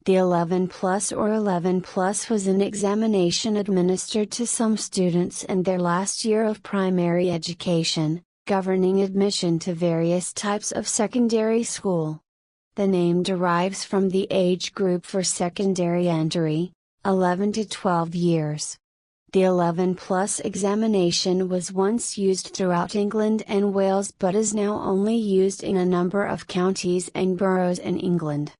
The 11 plus or 11 plus was an examination administered to some students in their last year of primary education, governing admission to various types of secondary school. The name derives from the age group for secondary entry, 11 to 12 years. The 11 plus examination was once used throughout England and Wales but is now only used in a number of counties and boroughs in England.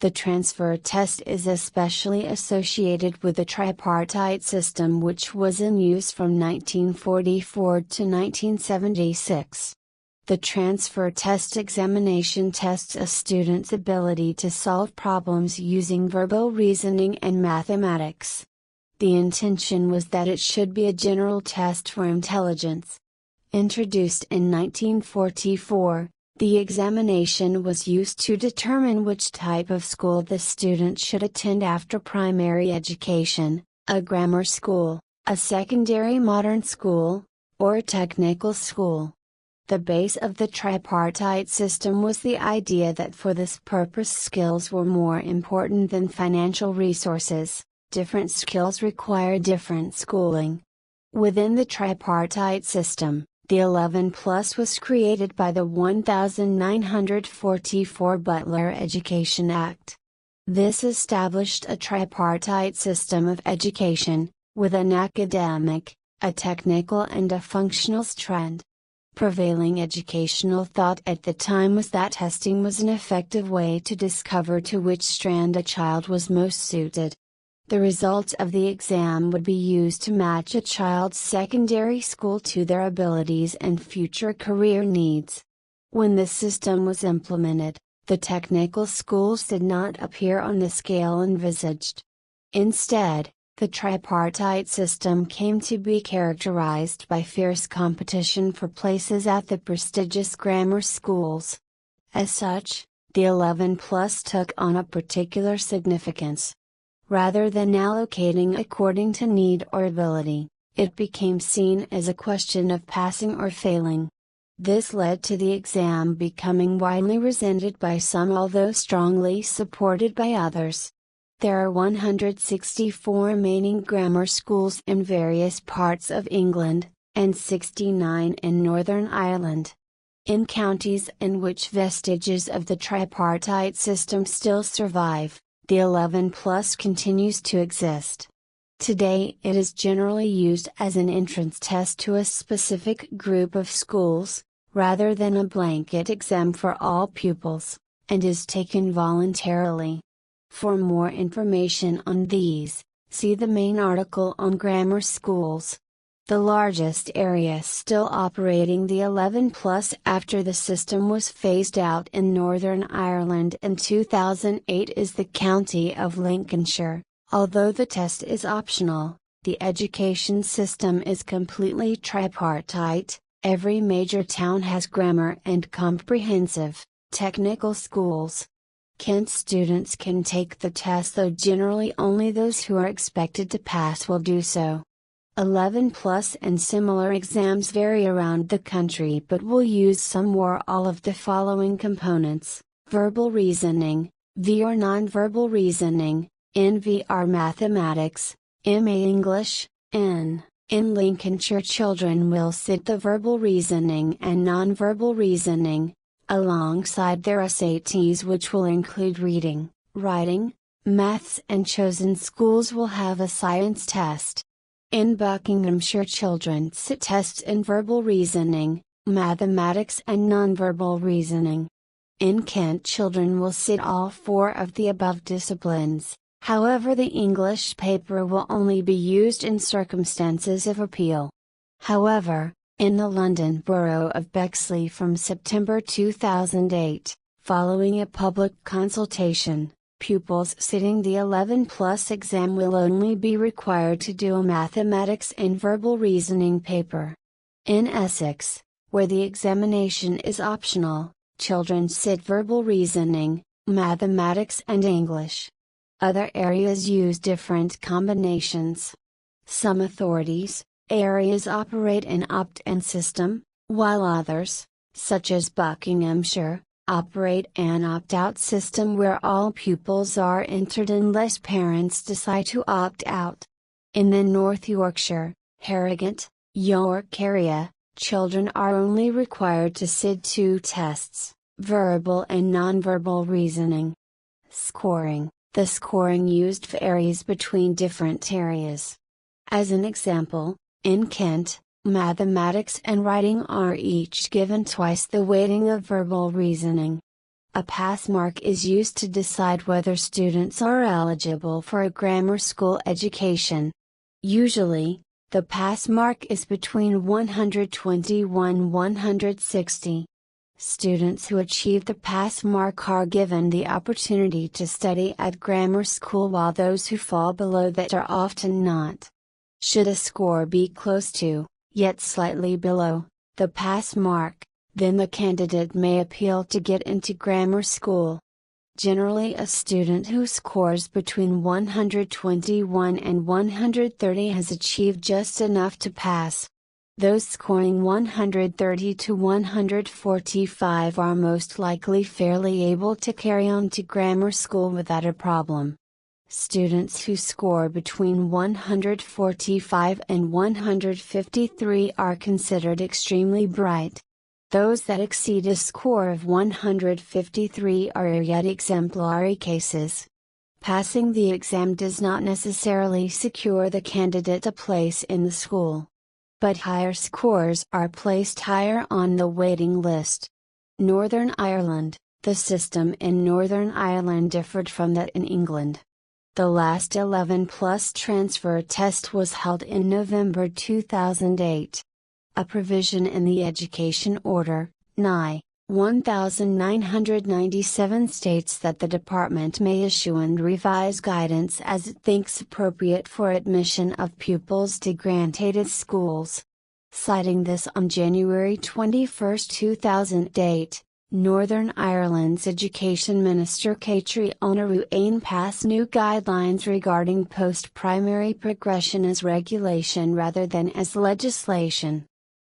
The transfer test is especially associated with the tripartite system, which was in use from 1944 to 1976. The transfer test examination tests a student's ability to solve problems using verbal reasoning and mathematics. The intention was that it should be a general test for intelligence. Introduced in 1944, the examination was used to determine which type of school the student should attend after primary education, a grammar school, a secondary modern school, or a technical school. The base of the tripartite system was the idea that for this purpose skills were more important than financial resources. Different skills require different schooling. Within the tripartite system, the 11 plus was created by the 1944 Butler Education Act. This established a tripartite system of education, with an academic, a technical and a functional strand. Prevailing educational thought at the time was that testing was an effective way to discover to which strand a child was most suited. The results of the exam would be used to match a child's secondary school to their abilities and future career needs. When this system was implemented, the technical schools did not appear on the scale envisaged. Instead, the tripartite system came to be characterized by fierce competition for places at the prestigious grammar schools. As such, the 11 plus took on a particular significance. Rather than allocating according to need or ability, it became seen as a question of passing or failing. This led to the exam becoming widely resented by some although strongly supported by others. There are 164 remaining grammar schools in various parts of England, and 69 in Northern Ireland. In counties in which vestiges of the tripartite system still survive, the 11 plus continues to exist. Today it is generally used as an entrance test to a specific group of schools, rather than a blanket exam for all pupils, and is taken voluntarily. For more information on these, see the main article on grammar schools. The largest area still operating the 11 plus after the system was phased out in Northern Ireland in 2008 is the county of Lincolnshire. Although the test is optional, the education system is completely tripartite. Every major town has grammar and comprehensive, technical schools. Kent students can take the test, though generally only those who are expected to pass will do so. 11 plus and similar exams vary around the country but will use some or all of the following components: verbal reasoning, V or nonverbal reasoning, NVR mathematics, MA English, N. In Lincolnshire, children will sit the verbal reasoning and nonverbal reasoning, alongside their SATs, which will include reading, writing, maths, and chosen schools will have a science test. In Buckinghamshire, children sit tests in verbal reasoning, mathematics and nonverbal reasoning. In Kent, children will sit all four of the above disciplines. However, the English paper will only be used in circumstances of appeal. However, in the London Borough of Bexley from September 2008, following a public consultation, pupils sitting the 11 plus exam will only be required to do a mathematics and verbal reasoning paper. In Essex, where the examination is optional, children sit verbal reasoning, mathematics and English. Other areas use different combinations. Some areas operate an opt-in system, while others, such as Buckinghamshire, Operate an opt-out system where all pupils are entered unless parents decide to opt out. In the North Yorkshire, Harrogate, York area, children are only required to sit 2 tests, verbal and nonverbal reasoning. Scoring. The scoring used varies between different areas. As an example, in Kent, mathematics and writing are each given twice the weighting of verbal reasoning. A pass mark is used to decide whether students are eligible for a grammar school education. Usually, the pass mark is between 121 and 160. Students who achieve the pass mark are given the opportunity to study at grammar school, while those who fall below that are often not. Should a score be close to, yet slightly below, the pass mark, then the candidate may appeal to get into grammar school. Generally, a student who scores between 121 and 130 has achieved just enough to pass. Those scoring 130 to 145 are most likely fairly able to carry on to grammar school without a problem. Students who score between 145 and 153 are considered extremely bright. Those that exceed a score of 153 are yet exemplary cases. Passing the exam does not necessarily secure the candidate a place in the school. But higher scores are placed higher on the waiting list. Northern Ireland. The system in Northern Ireland differed from that in England. The last 11+ transfer test was held in November 2008. A provision in the Education Order, NI. 1997 states that the department may issue and revise guidance as it thinks appropriate for admission of pupils to granted schools. Citing this on January 21, 2008, Northern Ireland's Education Minister Catherine O'Ruain passed new guidelines regarding post-primary progression as regulation rather than as legislation.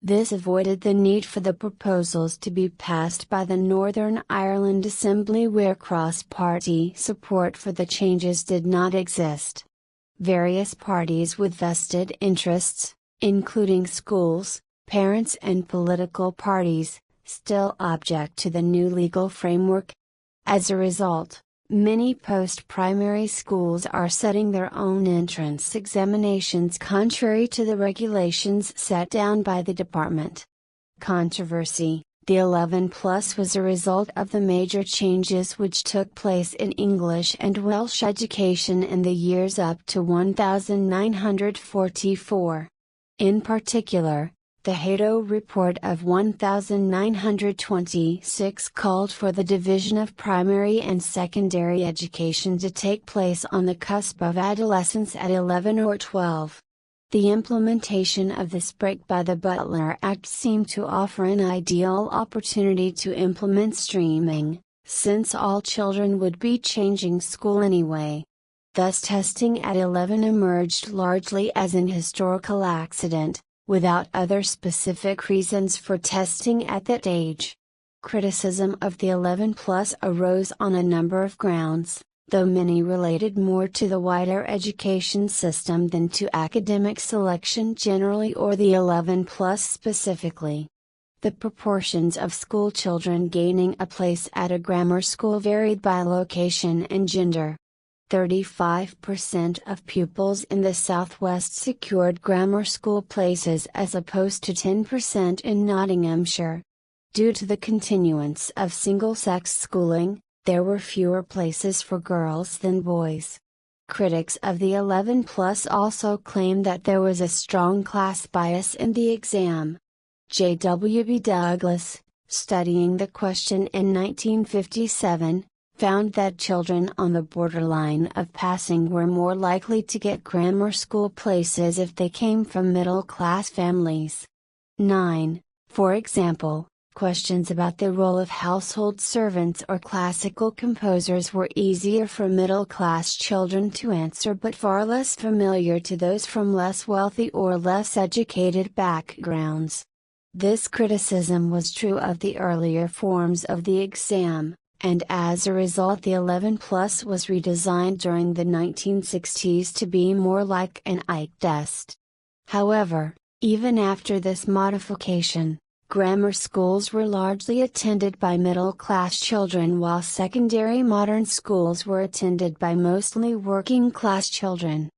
This avoided the need for the proposals to be passed by the Northern Ireland Assembly, where cross-party support for the changes did not exist. Various parties with vested interests, including schools, parents and political parties, still object to the new legal framework. As a result, many post-primary schools are setting their own entrance examinations contrary to the regulations set down by the department. Controversy. The 11+ was a result of the major changes which took place in English and Welsh education in the years up to 1944. In particular, the Hato Report of 1926 called for the division of primary and secondary education to take place on the cusp of adolescence at 11 or 12. The implementation of this break by the Butler Act seemed to offer an ideal opportunity to implement streaming, since all children would be changing school anyway. Thus testing at 11 emerged largely as an historical accident, without other specific reasons for testing at that age. Criticism of the 11+ arose on a number of grounds, though many related more to the wider education system than to academic selection generally or the 11+ specifically. The proportions of school children gaining a place at a grammar school varied by location and gender. 35% of pupils in the Southwest secured grammar school places as opposed to 10% in Nottinghamshire. Due to the continuance of single-sex schooling, there were fewer places for girls than boys. Critics of the 11+ also claim that there was a strong class bias in the exam. J. W. B. Douglas, studying the question in 1957, found that children on the borderline of passing were more likely to get grammar school places if they came from middle-class families. 9. For example, questions about the role of household servants or classical composers were easier for middle-class children to answer but far less familiar to those from less wealthy or less educated backgrounds. This criticism was true of the earlier forms of the exam, and as a result the 11 Plus was redesigned during the 1960s to be more like an IQ test. However, even after this modification, grammar schools were largely attended by middle-class children while secondary modern schools were attended by mostly working-class children.